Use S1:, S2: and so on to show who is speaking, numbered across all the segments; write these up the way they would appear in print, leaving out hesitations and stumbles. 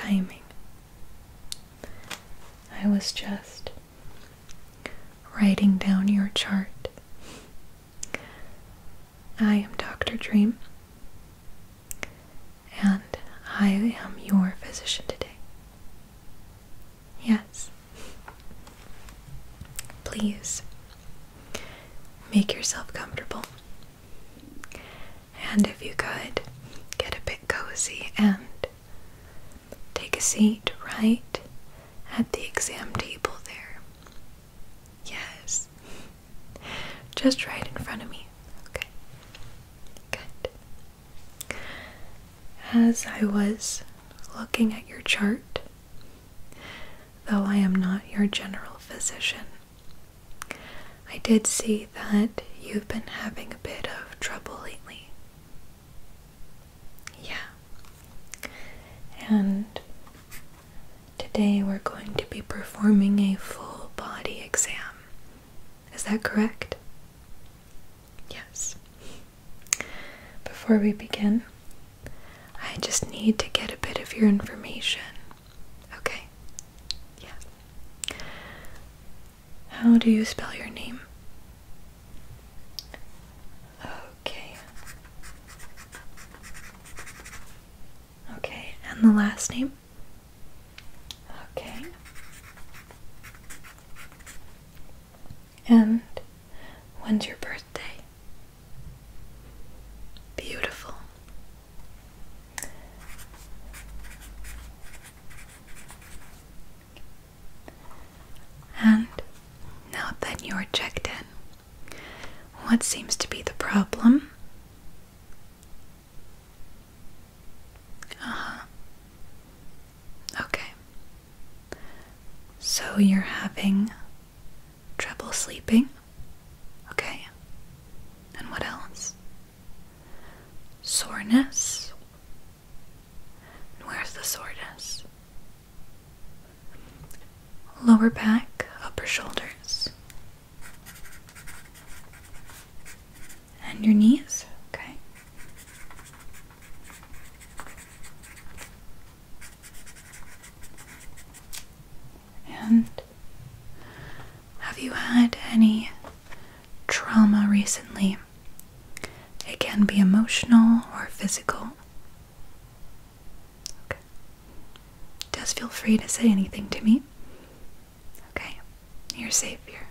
S1: timing. I was just writing down your chart. I am Dr. Dream, and I am your physician today. Yes. Please make yourself comfortable. And if you could, get a bit cozy and take a seat right at the exam table there. Yes. Just right in front of me. Okay. Good. As I was looking at your chart, though I am not your general physician, I did see that you've been having a bit of trouble lately. Yeah. And today we're going to be performing a full body exam. Is that correct? Yes. Before we begin, I just need to get a bit of your information. Okay? Yeah. How do you spell your name? Okay. Okay, and the last name? Okay. And when's your birthday? Beautiful. And now that you're checked in, what seems to be the problem? Okay. So you're having trouble sleeping? Okay. And what else? Soreness? And where's the soreness? Lower back, upper shoulders. And your knees? Okay. And have you had any trauma recently? It can be emotional or physical. Okay. Just feel free to say anything to me. Okay. You're safe here.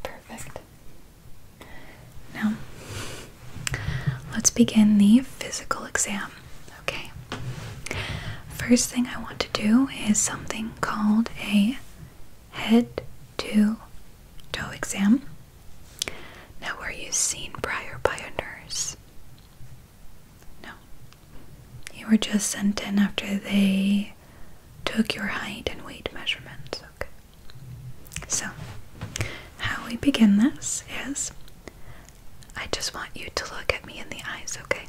S1: Perfect. Now, let's begin the physical exam, okay? First thing I want to do is something called a head to toe exam. Now, were you seen prior by a nurse? No. You were just sent in after they took your height and weight measurements, okay? So, how we begin this is I just want you to look at me in the eyes, okay?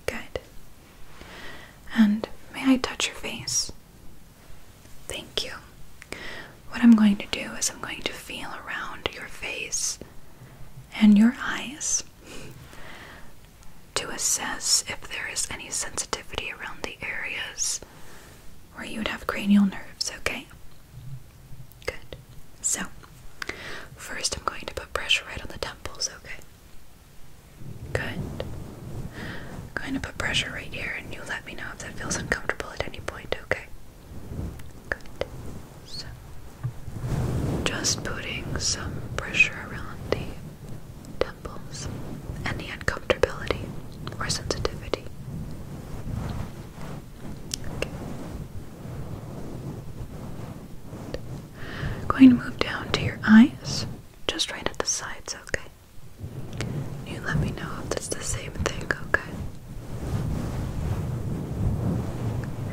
S1: Good. And may I touch your face? Thank you. What I'm going to do is I'm going to feel around your face and your eyes to assess if there is any sensitivity around the areas where you would have cranial nerves, okay? Good. So, first I'm going to put pressure right on the temples, okay? Good. I'm going to put pressure right here and you let me know if that feels uncomfortable at any point, okay? Good. So, just putting some pressure around the temples. Any uncomfortability or sensitivity. Okay. Going to move down to your eyes, just right at the sides, okay? You let me know if it's the same thing, okay?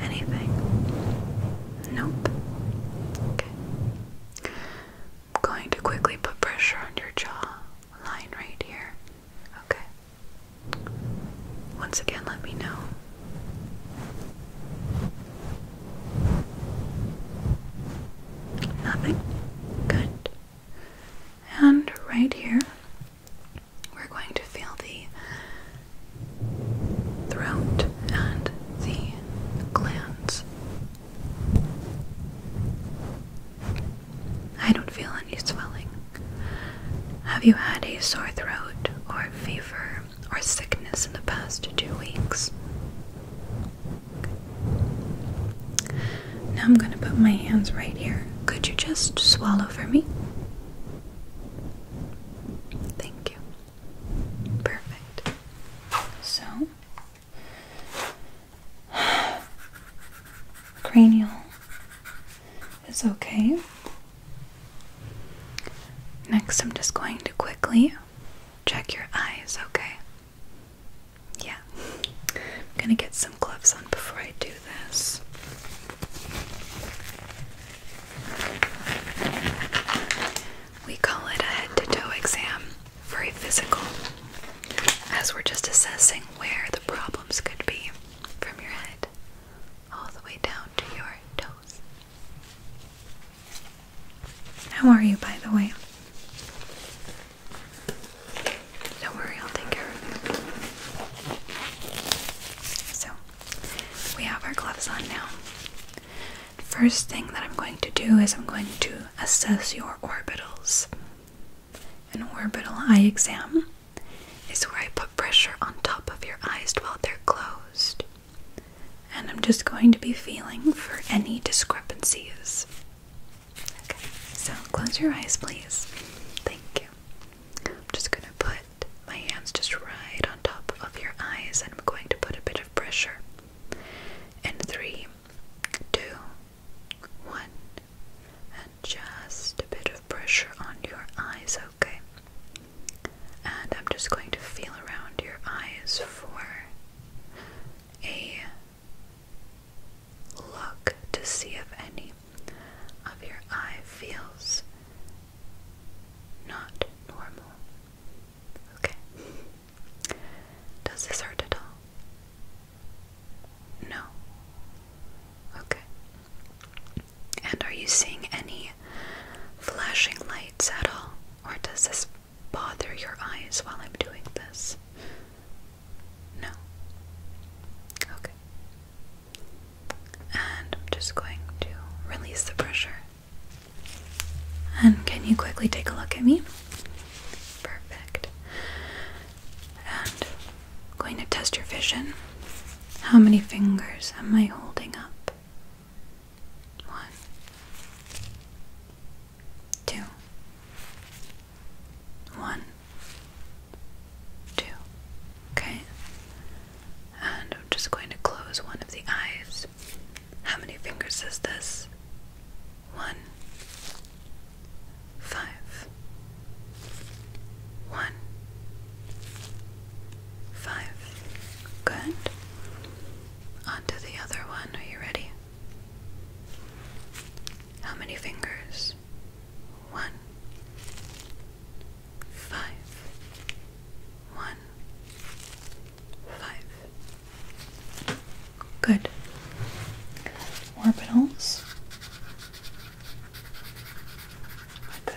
S1: Anything? Nope. Okay. I'm going to quickly put pressure on your jaw line right here, okay? Once again, let me know. Nothing? Good. And right here, Have you had a sore throat or fever or sickness in the past 2 weeks? Now I'm going to put my hands right here. Could you just swallow for me? Thank you. Perfect. So, cranial is okay. Next, I'm just going to quickly check your eyes, okay? Yeah. I'm gonna get some gloves on before I do this. We call it a head-to-toe exam for a physical, as we're just assessing where the problems could be from your head all the way down to your toes. How are you, by the way? Don't worry, I'll take care of you. So, we have our gloves on now. First thing that I'm going to do is I'm going to assess your orbitals. An orbital eye exam is where I put pressure on top of your eyes while they're closed. And I'm just going to be feeling for any discrepancies. Okay, so close your eyes, please. Thank you. I'm just going to put my hands just right on top of your eyes, and I'm going to put a bit of pressure. And 3, 2, 1, and just a bit of pressure on your eyes, okay? And I'm just going to feel around your eyes for a look to see if any of your eye feels not normal. Okay. Does this hurt at all? No. Okay. And are you seeing any flashing lights at all? Or does this bother your eyes while I'm doing this? No. Okay. And I'm just going to release the pressure. And can you quickly take a look at me? Perfect. And I'm going to test your vision. How many fingers am I holding up? 1, 2, 1, 2. Okay. And I'm just going to close one of the eyes. How many fingers is this? 1, 5, 1, 5. Good. On to the other one. Are you ready? How many fingers? 1, 5, 1, 5. Good. Orbitals. Good.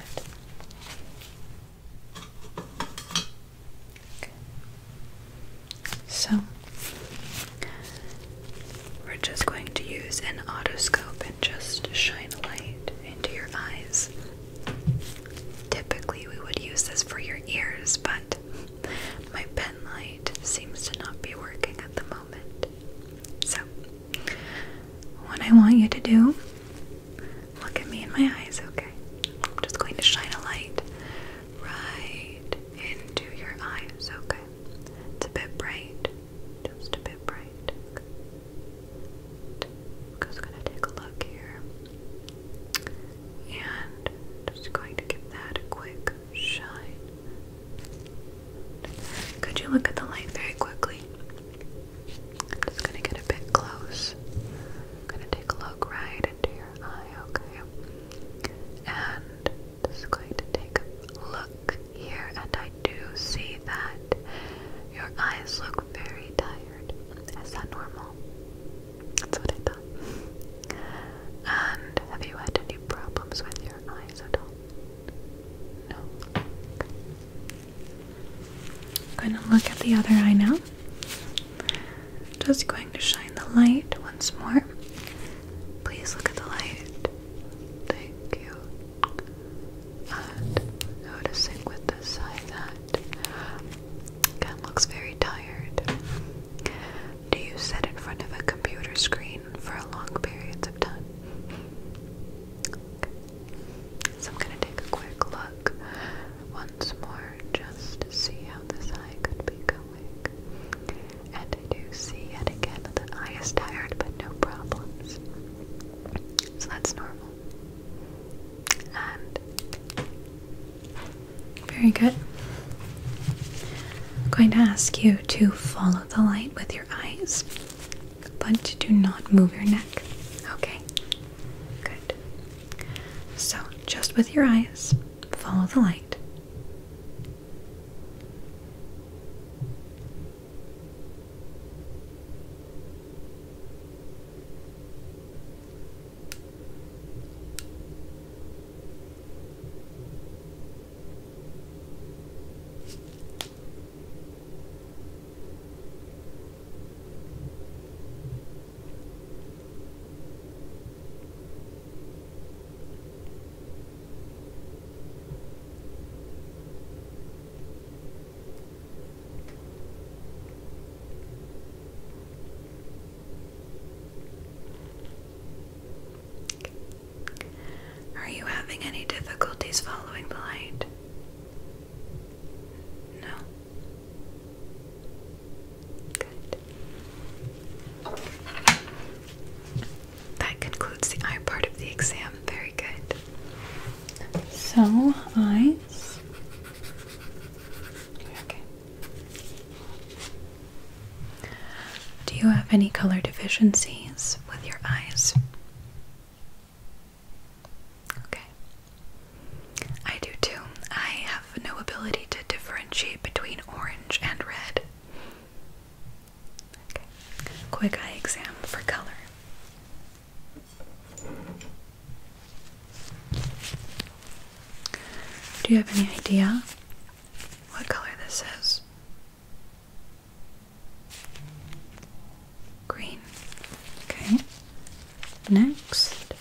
S1: Okay. So, we're just going to use an autoscope and just shine a light into your eyes. Typically, we would use this for your ears, but my pen light seems to not be working at the moment. So, what I want you to do, look at me in my eyes, okay? I'm just going to shine a light right into your eyes, okay? It's a bit bright, just a bit bright. I'm just going to take a look here. And just going to give that a quick shine. Could you look at the light very quickly? I'm just going to get a bit close. I'm going to take a look right into your eye, okay? And just going to take a look here, and I do see that your eyes look very tired. Is that normal? That's what I thought. And have you had any problems with your eyes at all? No? I'm going to look at the other eye now. Just going to shine the light once more. Please look at the light. Thank you. And noticing with this side. going to ask you to follow the light with your eyes, but do not move your neck. Okay? Good. So, just with your eyes, follow the light. Are you having any difficulties following the light? No? Good. That concludes the eye part of the exam. Very good. So, eyes. Okay. Do you have any color deficiencies with your eyes? I do too. I have no ability to differentiate between orange and red. Okay. Quick eye exam for color. Do you have any idea what color this is? Green. Okay. Next.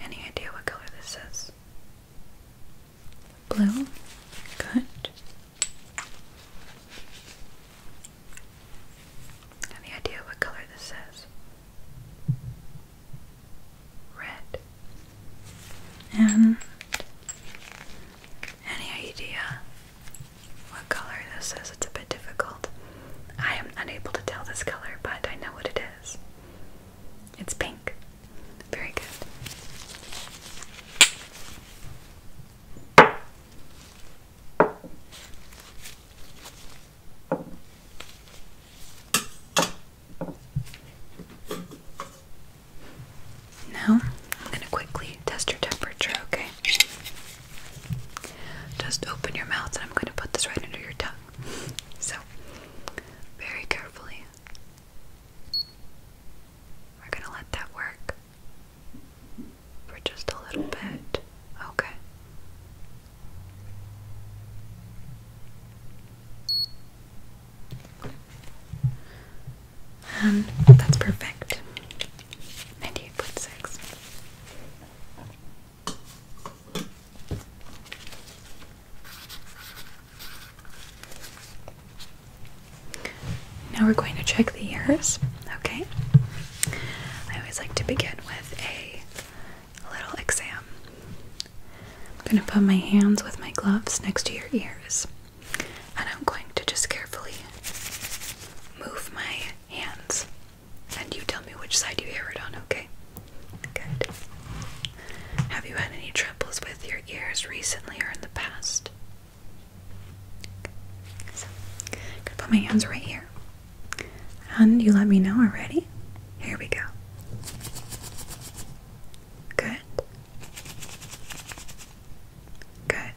S1: Any idea what color this is? Blue. Good. Any idea what color this is? Red. And any idea what color this is? It's a bit difficult. I am unable to tell this color, but I know what it is. It's pink. Very good. Now, I'm going to quickly test your temperature, okay? Just open your mouth and I'm going to put this right under your tongue. So, very carefully. We're going to let that work for just a little bit. Okay. That's perfect. 98.6. Now we're going to check the ears, okay? I always like to begin with a little exam. I'm going to put my hands with my gloves next to your ears, and I'm going to just carefully move my hands, and you tell me which side you hear it on, okay? Good. Have you had any troubles with your ears recently or in the past? So, I'm gonna put my hands right here. And you let me know. Already? Here we go. Good. Good.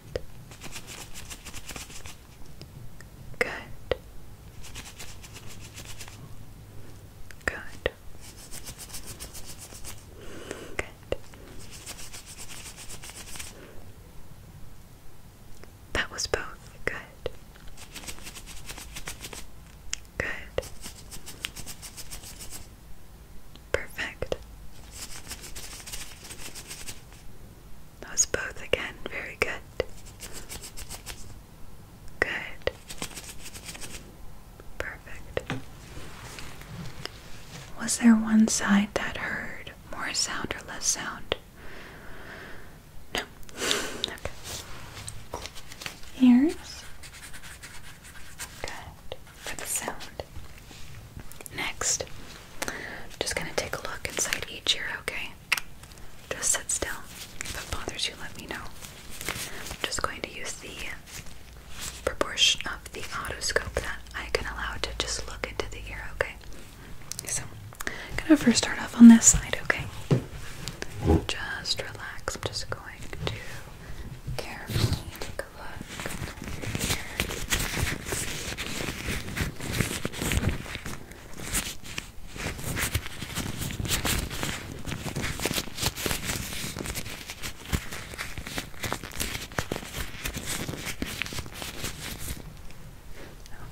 S1: Good. Good. Good. That was both. Good. Good. Perfect. That was both again. Very good. Good. Perfect. Was there one side that heard more sound or less sound? No. Okay. Ears. Good. For the sound. Next, I'm just going to take a look inside each ear, okay? Just sit still. If it bothers you, let me know. I'm just going to use the proportion gonna first start off on this side, okay? Just relax. I'm just going to carefully take a look here.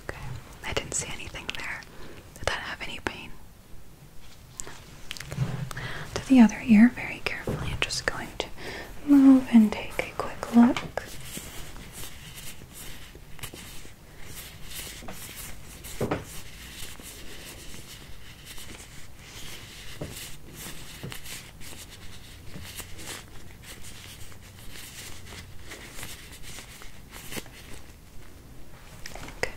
S1: Okay, I didn't see anything there. Did that have any pain? No. To the other ear, very carefully. I'm just going to move and take a quick look. Okay.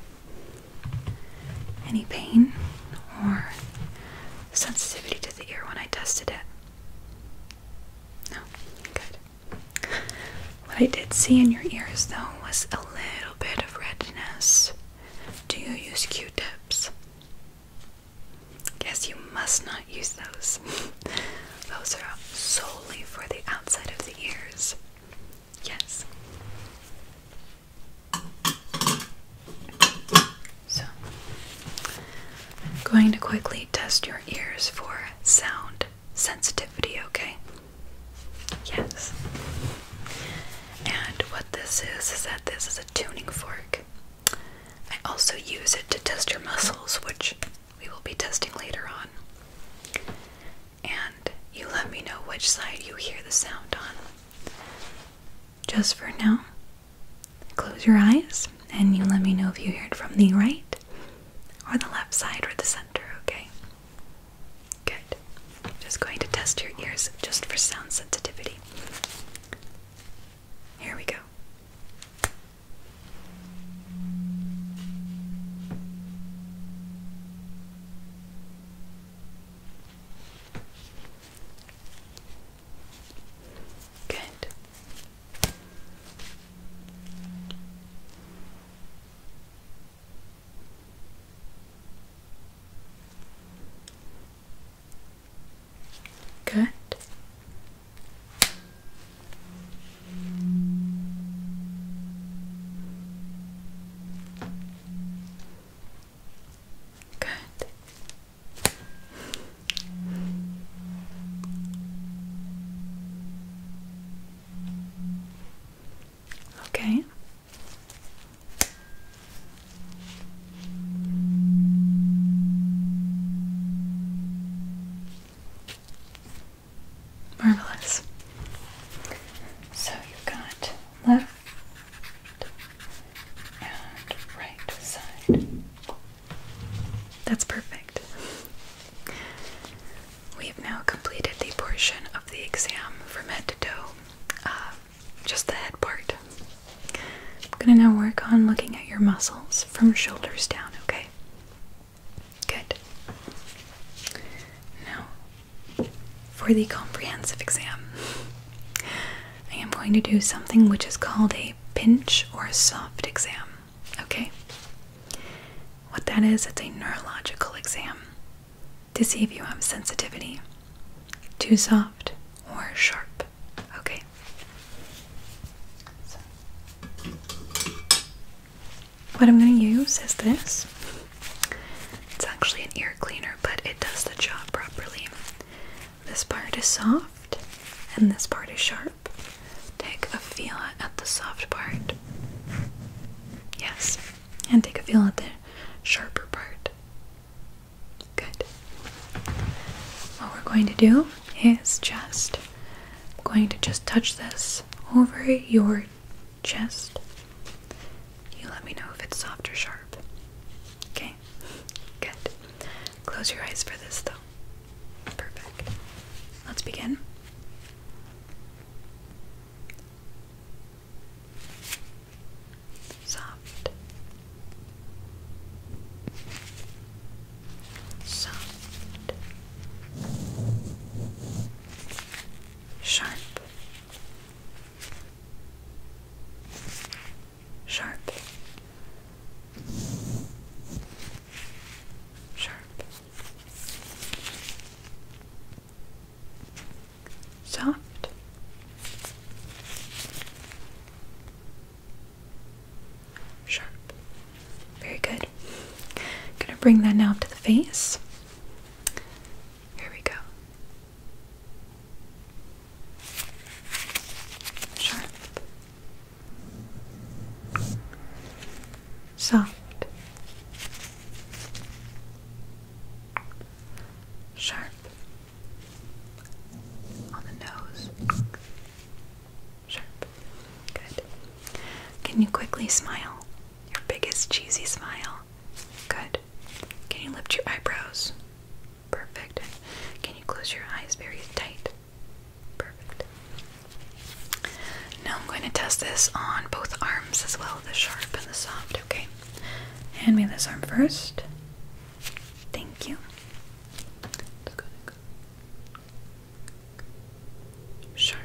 S1: Any pain or sensitivity to the ear when I tested it? No? Good. What I did see in your ears, though, was a little bit of redness. Do you use Q-tips? Yes, you must not use those. Those are solely for the outside of the ears. Yes. So, I'm going to quickly test your ears for sound sensitivity, okay? Yes. And what this is that this is a tuning fork. I also use it to test your muscles, which we will be testing later on. And you let me know which side you hear the sound on. Just for now, close your eyes and you let me know if you hear it from the right or the left side or the center, okay? Good. Just going to test your ears just for sound sensitivity. Here we go. Good. Good. Good. Okay. Marvelous. So you've got left and right side. That's perfect. We've now completed the portion of the exam from head to toe, just the head part. I'm gonna now work on looking at your muscles from shoulders down, okay? Good. Now, for the comprehensive exam, I am going to do something which is called a pinch or a soft exam, okay? What that is, it's a neurological exam to see if you have sensitivity, too soft or sharp, okay? So, what I'm going to use is this. It's actually an ear cleaner, but it does the job properly. This part is soft and this part is sharp. Take a feel at the soft part. Yes. And take a feel at the sharper part. Good. What we're going to do is I'm going to just touch this over your chest. You let me know if it's soft or sharp. Okay? Good. Close your eyes for this though. Perfect. Let's begin. Soft. Soft. Sharp. Sharp. Sharp. bring that now up to the face. Here we go. Sharp. Soft. Sharp. On the nose. Sharp. Good. Can you quickly smile? Your biggest cheesy smile. Good. Can you lift your eyebrows? Perfect. Can you close your eyes very tight? Perfect. Now I'm going to test this on both arms as well, the sharp and the soft, okay? Hand me this arm first. Thank you. Sharp.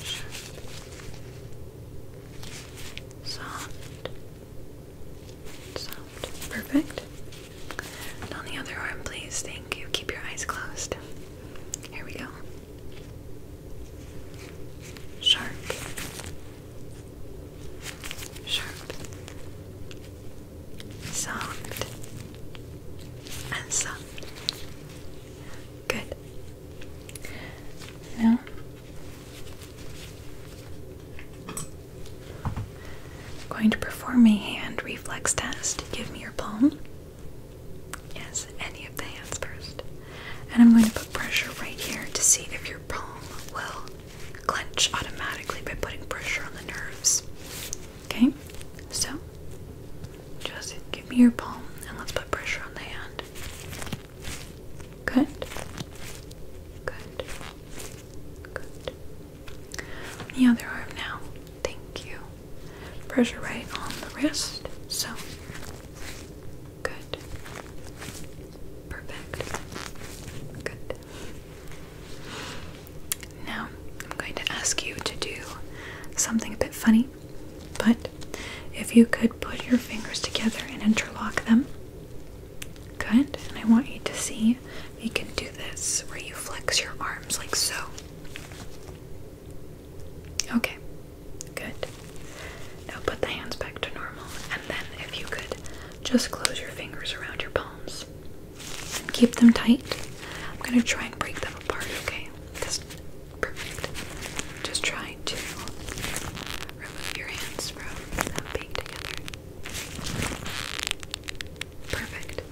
S1: Sharp. Soft. Soft. Perfect. And on the other arm, please. Thank you. Keep your eyes closed. Here we go. Sharp. Sharp. Soft. And soft. Good. Now, I'm going to perform a hand reflex test. Give me your palm. Yes, any of the hands first. And I'm going to put pressure right here to see if your palm will clench automatically by putting pressure on the nerves. Okay? So, just give me your palm and let's put pressure on the hand. Good. Good. Good. The other arm now. Thank you. Pressure right on the wrist. So, good. Perfect. Good. Now, I'm going to ask you to do something a bit funny, but if you could put your fingers together and interlock them. Good. And I want you to see if you can do this where you flex your arms like so. Okay. Good. Now put the hands back to normal, and then if you could just close your fingers around your palms and keep them tight. I'm going to try and break them apart, okay? Perfect. Just try to remove your hands from them being together. Perfect.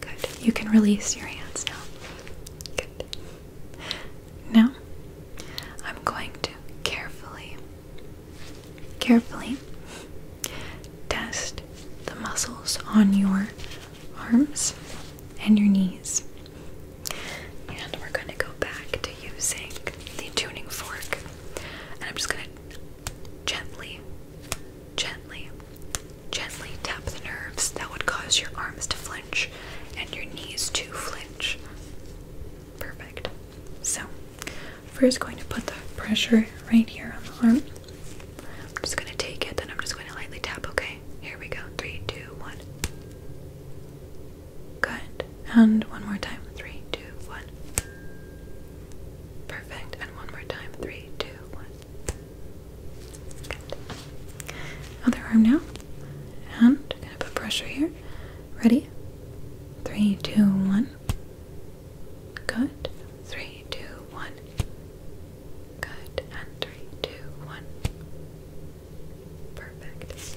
S1: Good. You can release your hands now. Good. Now, I'm going to carefully test the muscles on your arms and your knees. And we're going to go back to using the tuning fork. And I'm just going to gently tap the nerves that would cause your arms to flinch and your knees to flinch. Perfect. So, first going to put the pressure right here on the arm. I'm just going to take it, then I'm just going to lightly tap, okay? Here we go. 3, 2, 1. Good. And one more time. 3, 2, 1. Perfect. And one more time. 3, 2, 1. Good. Other arm now. And I'm going to put pressure here. Ready? 3, 2, 1. Good. 3, 2, 1. Good. And 3, 2, 1. Perfect.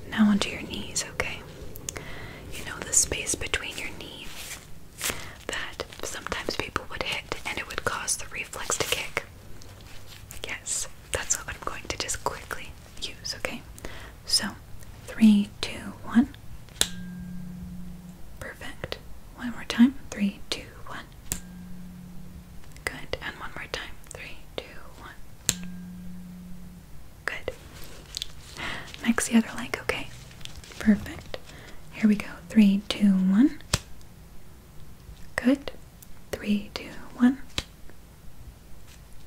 S1: Now onto your knees, okay? You know the space between your knee that sometimes people would hit and it would cause the reflex to kick? Yes, that's what I'm going to just quickly use, okay? So, 3, 2, 1. Perfect. One more time. 3, 2, 1. Good. And one more time. 3, 2, 1. Good. Next, the other leg, okay? Perfect. Here we go. 3, 2, 1. Good. 3, 2, 1.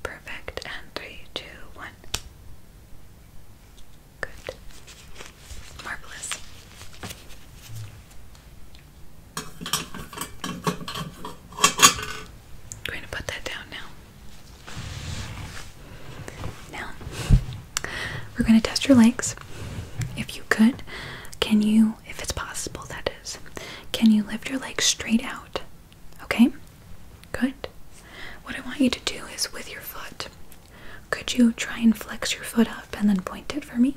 S1: Perfect. And 3, 2, 1. Good. Marvelous. Going to put that down now. Now, we're going to test your legs. If you could, can you, if it's possible that is, can you lift your legs straight out? Okay? Good. What I want you to do is with your foot, could you try and flex your foot up and then point it for me?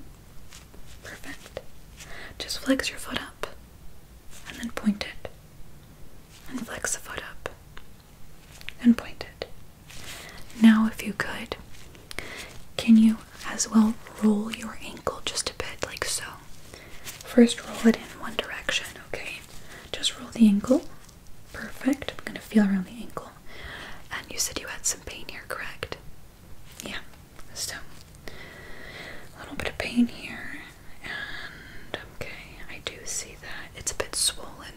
S1: Perfect. Just flex your foot up and then point it. And flex the foot up and point it. Now, if you could, can you as well roll your ankle just a bit, like so? First, roll it in one direction, okay? Just roll the ankle. Perfect. I'm gonna feel around the ankle. And you said you had some pain here, correct? Yeah. So, a little bit of pain here. And, okay, I do see that. It's a bit swollen.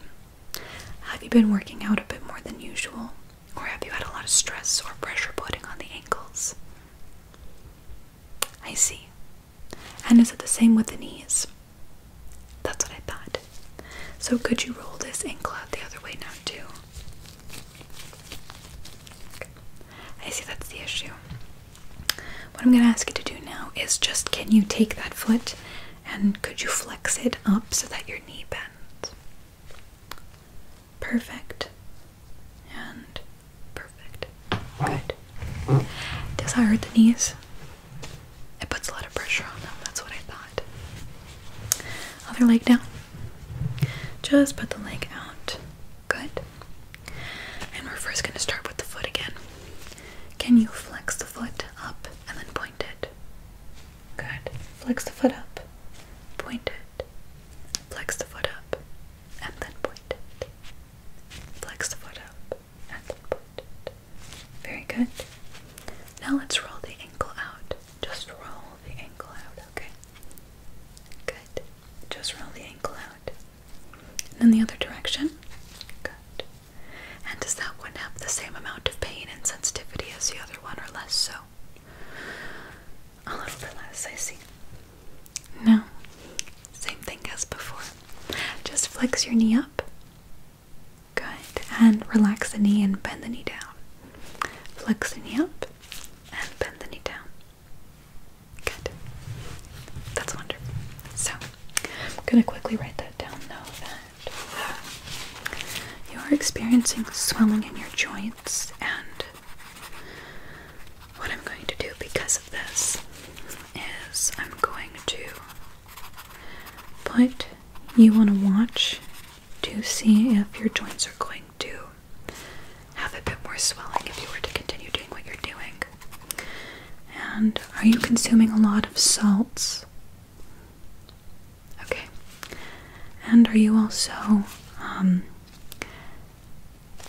S1: Have you been working out a bit more than usual? Or have you had a lot of stress or pressure putting on the ankles? I see. And is it the same with the knees? That's what I thought. So could you roll this ankle out the other way now too? Okay. I see that's the issue. What I'm going to ask you to do now is just, can you take that foot and could you flex it up so that your knee bends? Perfect. And perfect. Good. Does that hurt the knees? It puts a lot of pressure on them. That's what I thought. Other leg down. Just put the leg out. Good. And we're first going to start with the foot again. Can you flex the foot up and then point it? Good. Flex the foot up. Point it. Flex the foot up and then point it. Flex the foot up and then point it. Very good. Now let's roll the ankle out. Just roll the ankle out, okay? Good. Just roll the ankle out. And then the other direction. Good. And does that one have the same amount of pain and sensitivity as the other one, or less so? A little bit less, I see. Now, same thing as before. Just flex your knee up. Good. And relax the knee and bend the knee down. Flex the knee up and bend the knee down. Good. That's wonderful. So, I'm going to quickly write that down now that you are experiencing swelling in your joints, and what I'm going to do because of this is I'm going to put you on a watch to see if your joints are going to have a bit more swelling if you were to continue doing what you're doing. And are you consuming a lot of salts? Okay. And are you also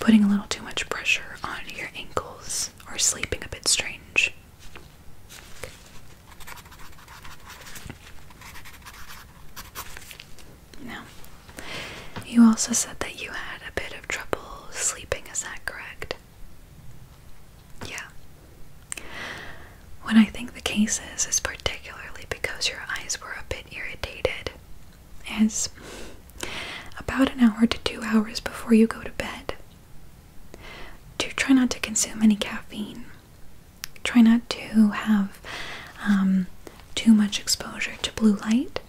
S1: putting a little too much pressure on your ankles or sleeping a bit strange? Okay. Now, you also said that you had a bit of trouble sleeping, is that correct? Yeah. What I think the case is particularly because your eyes were a bit irritated, is about an hour to 2 hours before you go to bed, to try not to consume any caffeine. Try not to have too much exposure to blue light,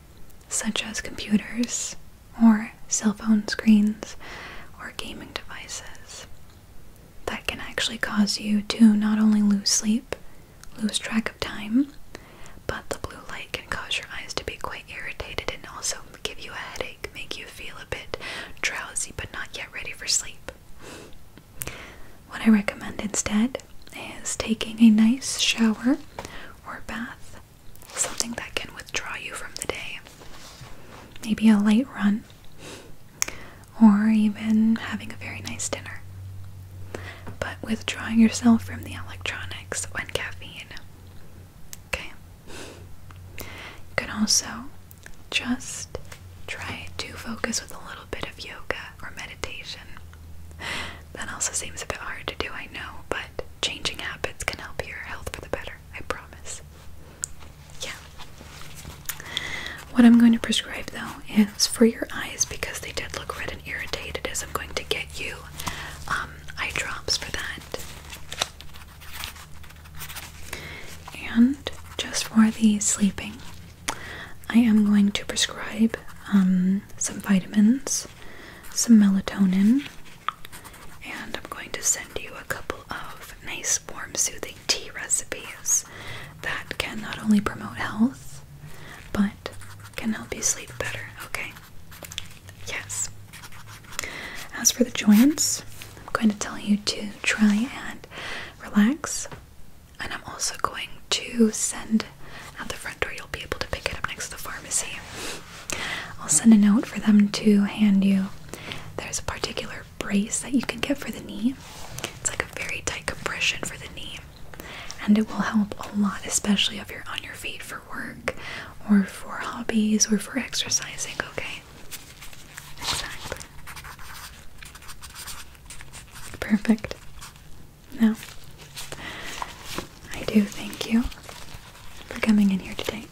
S1: such as computers or cell phone screens or gaming devices. That can actually cause you to not only lose sleep, lose track of time, but the blue light can cause your eyes to be quite irritated and also give you a headache, make you feel a bit drowsy but not yet ready for sleep. What I recommend instead is taking a nice shower or bath, something that can withdraw you from the day. Maybe a light run, or even having a very nice dinner. But withdrawing yourself from the electronics and caffeine. Okay. You can also just try to focus with a little bit of yoga or meditation. That also seems a bit hard to do, I know, but changing habits can help your health for the better, I promise. Yeah. What I'm going to prescribe, though, is for your eyes, because they did look red and irritated, is I'm going to get you eye drops for that. And just for the sleeping, I am going to prescribe some vitamins, some melatonin, and I'm going to send you a couple of nice, warm, soothing tea recipes that can not only promote health, but can help you sleep better, okay? Yes. As for the joints, I'm going to tell you to try and relax, and I'm also going to send at the front door, you'll be able to pick it up next to the pharmacy. I'll send a note for them to hand you. There's a particular brace that you can get for the knee. It's like a very tight compression for the knee, and it will help a lot, especially if you're on your feet for work or for hobbies or for exercising, okay? Exactly. Perfect. Now, I do thank you for coming in here today.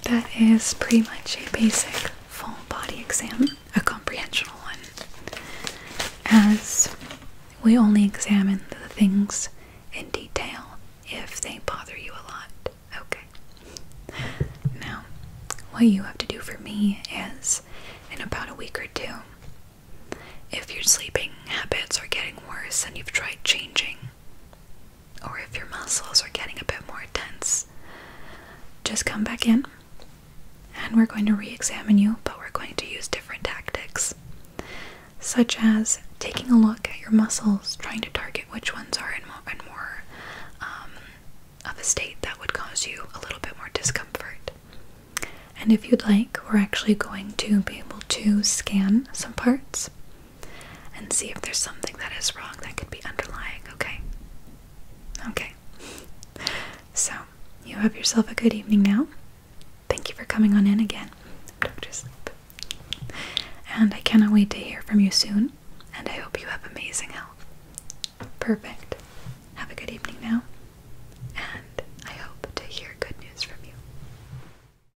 S1: That is pretty much a basic full body exam, a comprehensional one, as we only examine the things in detail if they bother you a lot. Okay. Now, what you have to do for me is, in about a week or two, if your sleeping habits are getting worse and you've tried changing, or if your muscles are getting a bit more tense, just come back in and we're going to re-examine you, but we're going to use different tactics, such as taking a look at your muscles, trying to target which ones are in more of a state that would cause you a little bit more discomfort. And if you'd like, we're actually going to be able to scan some parts and see if there's something that is wrong that could be underlying, okay? Okay. So, you have yourself a good evening now. Thank you for coming on in again, Dr. Sleep. And I cannot wait to hear from you soon, and I hope you have amazing health. Perfect. Have a good evening now.